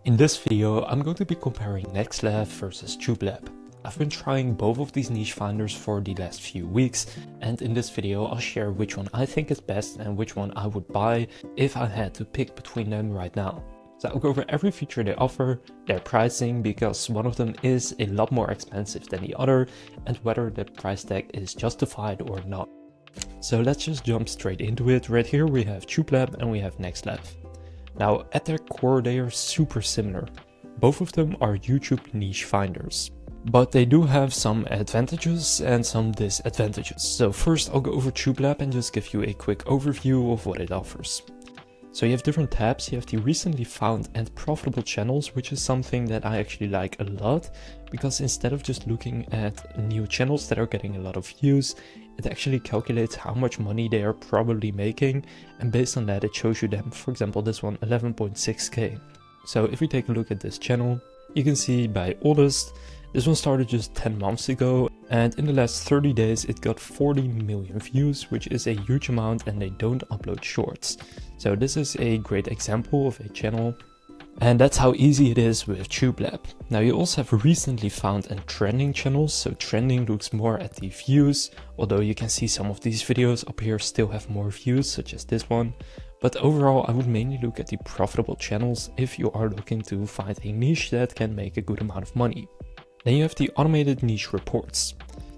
In this video, I'm going to be comparing NextLab versus TubeLab. I've been trying both of these niche finders for the last few weeks, and in this video I'll share which one I think is best and which one I would buy if I had to pick between them right now. So I'll go over every feature they offer, their pricing, because one of them is a lot more expensive than the other, and whether the price tag is justified or not. So let's just jump straight into it. Right here we have TubeLab and we have NextLab. Now at their core they are super similar. Both of them are YouTube niche finders. But they do have some advantages and some disadvantages. So first I'll go over TubeLab and just give you a quick overview of what it offers. So you have different tabs. You have the recently found and profitable channels, which is something that I actually like a lot, because instead of just looking at new channels that are getting a lot of views, it actually calculates how much money they are probably making, and based on that it shows you them. For example, this one 11.6k. So if we take a look at this channel, you can see by oldest, this one started just 10 months ago, and in the last 30 days it got 40 million views, which is a huge amount, and they don't upload shorts. So this is a great example of a channel, and that's how easy it is with TubeLab. Now you also have recently found and trending channels, so trending looks more at the views, although you can see some of these videos up here still have more views, such as this one. But overall, I would mainly look at the profitable channels if you are looking to find a niche that can make a good amount of money. Then you have the automated niche reports.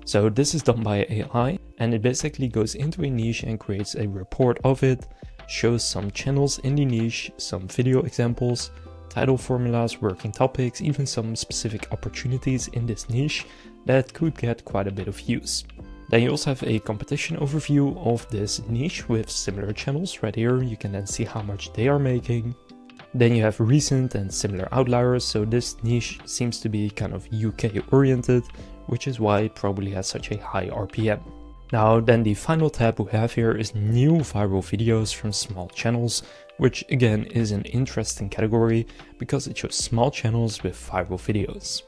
So this is done by AI, and it basically goes into a niche and creates a report of it, shows some channels in the niche, some video examples, title formulas, working topics, even some specific opportunities in this niche that could get quite a bit of views. Then you also have a competition overview of this niche with similar channels. Right here you can then see how much they are making. Then you have recent and similar outliers, so this niche seems to be kind of UK oriented, which is why it probably has such a high RPM. Now then the final tab we have here is new viral videos from small channels, which again is an interesting category because it shows small channels with viral videos.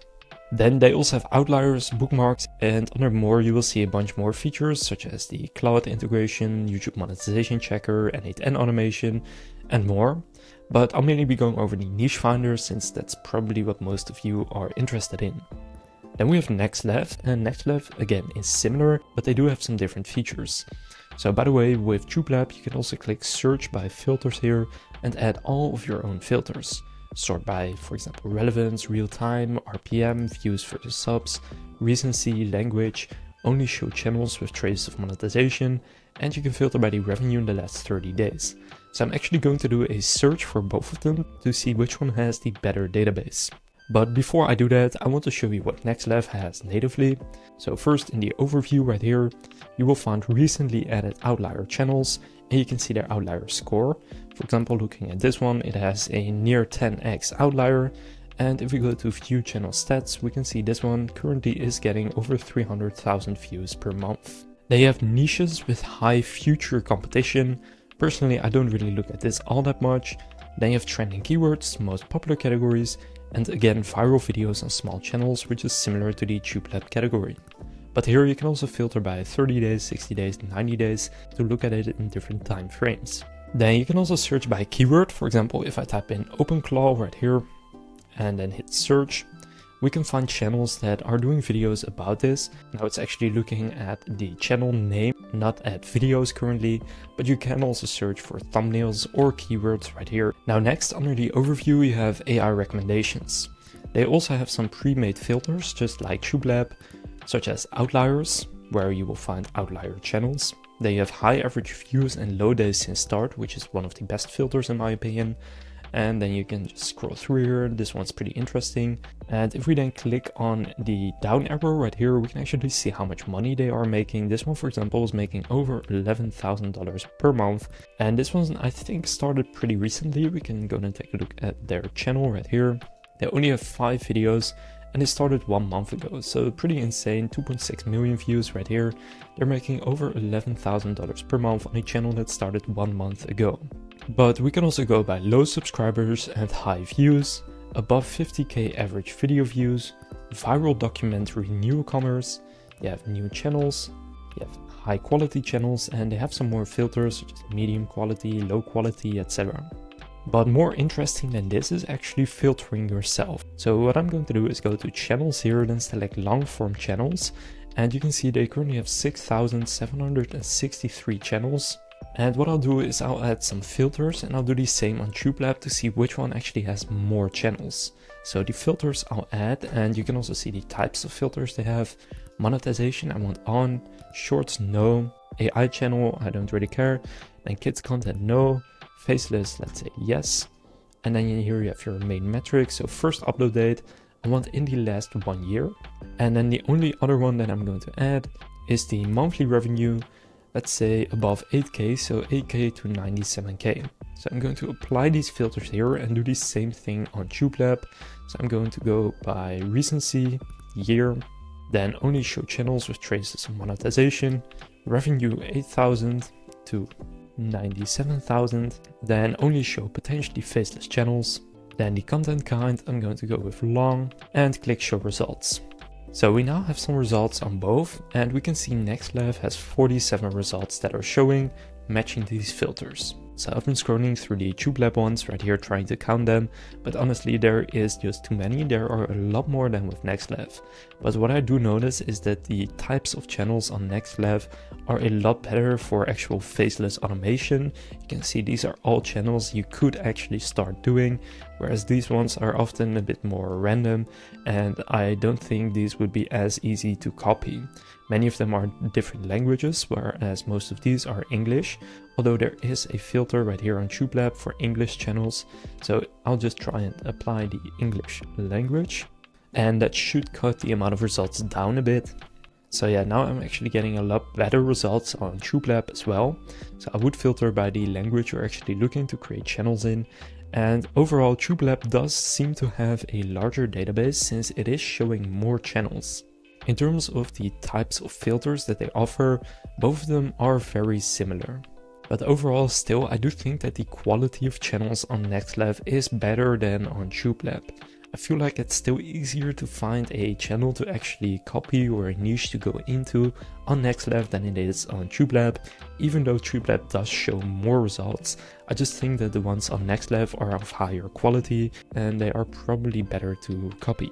Then they also have outliers, bookmarks, and under more you will see a bunch more features such as the cloud integration, YouTube monetization checker, N8N automation, and more. But I'll mainly be going over the niche finders since that's probably what most of you are interested in. Then we have NextLab, and NextLab again is similar, but they do have some different features. So by the way, with TubeLab you can also click search by filters here and add all of your own filters. Sort by, for example, relevance, real time, RPM, views versus subs, recency, language, only show channels with traces of monetization, and you can filter by the revenue in the last 30 days. So I'm actually going to do a search for both of them to see which one has the better database. But before I do that, I want to show you what NextLab has natively. So first in the overview right here, you will find recently added outlier channels, and you can see their outlier score. For example, looking at this one, it has a near 10x outlier. And if we go to view channel stats, we can see this one currently is getting over 300,000 views per month. They have niches with high future competition. Personally, I don't really look at this all that much. Then you have trending keywords, most popular categories, and again viral videos on small channels, which is similar to the TubeLab category. But here you can also filter by 30 days, 60 days, 90 days to look at it in different time frames. Then you can also search by keyword. For example, if I type in OpenClaw right here and then hit search, we can find channels that are doing videos about this. Now it's actually looking at the channel name, not at videos currently, but you can also search for thumbnails or keywords right here. Now next, under the overview, you have AI recommendations. They also have some pre-made filters, just like TubeLab, such as outliers, where you will find outlier channels. Then you have high average views and low days since start, which is one of the best filters in my opinion. And then you can just scroll through here. This one's pretty interesting. And if we then click on the down arrow right here, we can actually see how much money they are making. This one, for example, is making over $11,000 per month. And this one, I think, started pretty recently. We can go and take a look at their channel right here. They only have 5 videos and it started 1 month ago. So pretty insane, 2.6 million views right here. They're making over $11,000 per month on a channel that started 1 month ago. But we can also go by low subscribers and high views, above 50k average video views, viral documentary newcomers, you have new channels, you have high quality channels, and they have some more filters such as medium quality, low quality, etc. But more interesting than this is actually filtering yourself. So what I'm going to do is go to channels here, then select long form channels. And you can see they currently have 6,763 channels. And what I'll do is I'll add some filters, and I'll do the same on TubeLab to see which one actually has more channels. So the filters I'll add, and you can also see the types of filters they have. Monetization I want on, shorts no, AI channel I don't really care, then kids content no, faceless let's say yes. And then here you have your main metrics. So first upload date I want in the last 1 year. And then the only other one that I'm going to add is the monthly revenue, let's say above 8k, so 8k to 97k. So I'm going to apply these filters here and do the same thing on TubeLab. So I'm going to go by recency, year, then only show channels with traces of monetization, revenue 8,000 to 97,000, then only show potentially faceless channels. Then the content kind, I'm going to go with long and click show results. So we now have some results on both, and we can see NextLev has 47 results that are showing, matching these filters. So I've been scrolling through the TubeLab ones right here trying to count them, but honestly there is just too many. There are a lot more than with NextLev. But what I do notice is that the types of channels on NextLev are a lot better for actual faceless automation. You can see these are all channels you could actually start doing, whereas these ones are often a bit more random, and I don't think these would be as easy to copy. Many of them are different languages, whereas most of these are English, although there is a filter right here on TubeLab for English channels. So I'll just try and apply the English language, and that should cut the amount of results down a bit. So yeah, now I'm actually getting a lot better results on TubeLab as well. So I would filter by the language you're actually looking to create channels in. And overall, TubeLab does seem to have a larger database since it is showing more channels. In terms of the types of filters that they offer, both of them are very similar. But overall still, I do think that the quality of channels on NextLab is better than on TubeLab. I feel like it's still easier to find a channel to actually copy or a niche to go into on NextLab than it is on TubeLab. Even though TubeLab does show more results, I just think that the ones on NextLab are of higher quality and they are probably better to copy.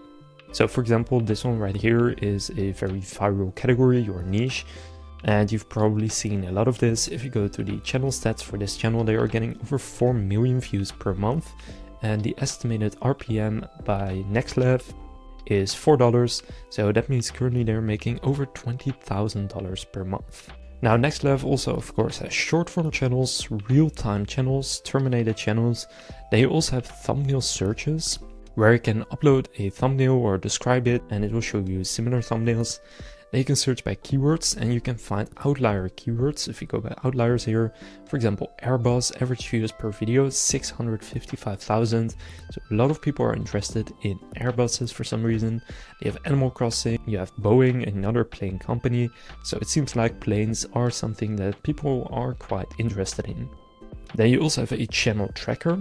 So for example, this one right here is a very viral category or niche, and you've probably seen a lot of this. If you go to the channel stats for this channel, they are getting over 4 million views per month, and the estimated RPM by NexLev is $4, so that means currently they're making over $20,000 per month. Now NextLev also of course has short form channels, real-time channels, terminated channels. They also have thumbnail searches, where you can upload a thumbnail or describe it and it will show you similar thumbnails. Then you can search by keywords and you can find outlier keywords. If you go by outliers here, for example, Airbus, average views per video, 655,000. So a lot of people are interested in Airbuses for some reason. They have Animal Crossing, you have Boeing, another plane company. So it seems like planes are something that people are quite interested in. Then you also have a channel tracker,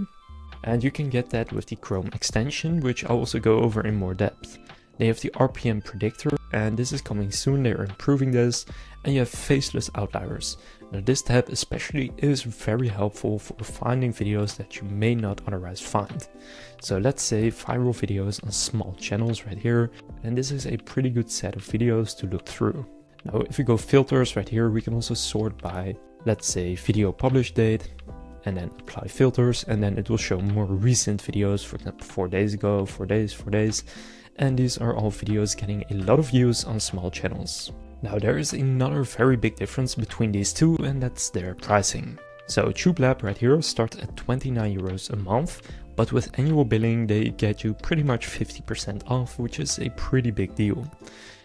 and you can get that with the Chrome extension, which I'll also go over in more depth. They have the RPM predictor, and this is coming soon. They're improving this. And you have faceless outliers. Now this tab especially is very helpful for finding videos that you may not otherwise find. So let's say viral videos on small channels right here, and this is a pretty good set of videos to look through. Now if we go filters right here, we can also sort by, let's say, video publish date, and then apply filters, and then it will show more recent videos, for example 4 days ago, 4 days, 4 days. And these are all videos getting a lot of views on small channels. Now there is another very big difference between these two, and that's their pricing. So TubeLab right here starts at 29 euros a month, but with annual billing they get you pretty much 50% off, which is a pretty big deal.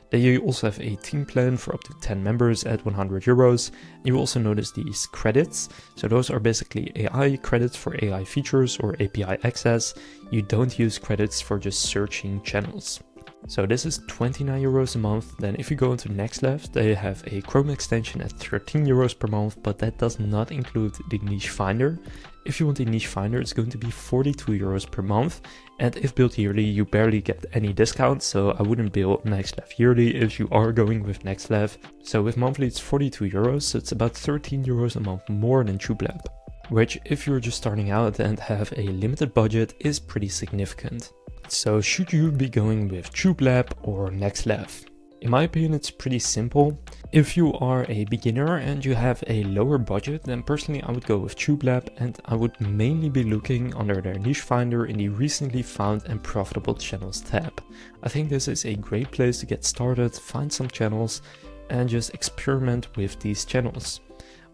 Then you also have a team plan for up to 10 members at 100 euros. You also notice these credits. So those are basically AI credits for AI features or API access. You don't use credits for just searching channels. So this is 29 euros a month. Then if you go into NextLab, they have a Chrome extension at 13 euros per month, but that does not include the niche finder. If you want a niche finder, it's going to be 42 euros per month. And if billed yearly, you barely get any discount. So I wouldn't bill NextLab yearly if you are going with NextLab. So with monthly, it's 42 euros. So it's about 13 euros a month more than TubeLab. which if you're just starting out and have a limited budget is pretty significant. So should you be going with TubeLab or NextLev? In my opinion, it's pretty simple. If you are a beginner and you have a lower budget, then personally I would go with TubeLab, and I would mainly be looking under their niche finder in the recently found and profitable channels tab. I think this is a great place to get started, find some channels and just experiment with these channels.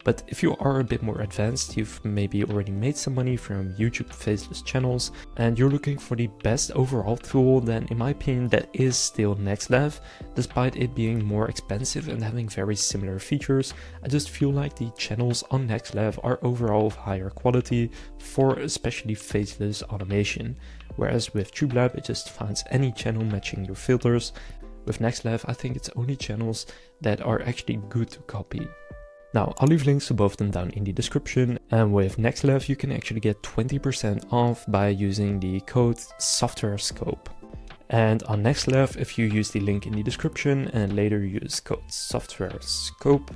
But if you are a bit more advanced, you've maybe already made some money from YouTube faceless channels and you're looking for the best overall tool, then in my opinion that is still NextLab. Despite it being more expensive and having very similar features, I just feel like the channels on NextLab are overall of higher quality for especially faceless automation. Whereas with TubeLab it just finds any channel matching your filters. With NextLab I think it's only channels that are actually good to copy. Now, I'll leave links to both of them down in the description, and with NextLab you can actually get 20% off by using the code SoftwareScope. And on NextLab, if you use the link in the description and later use code SoftwareScope,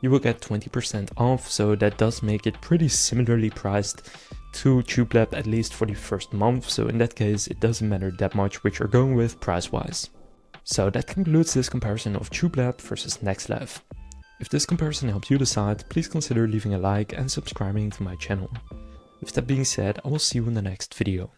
you will get 20% off, so that does make it pretty similarly priced to TubeLab, at least for the first month, so in that case it doesn't matter that much which you're going with price-wise. So that concludes this comparison of TubeLab versus NextLab. If this comparison helped you decide, please consider leaving a like and subscribing to my channel. With that being said, I will see you in the next video.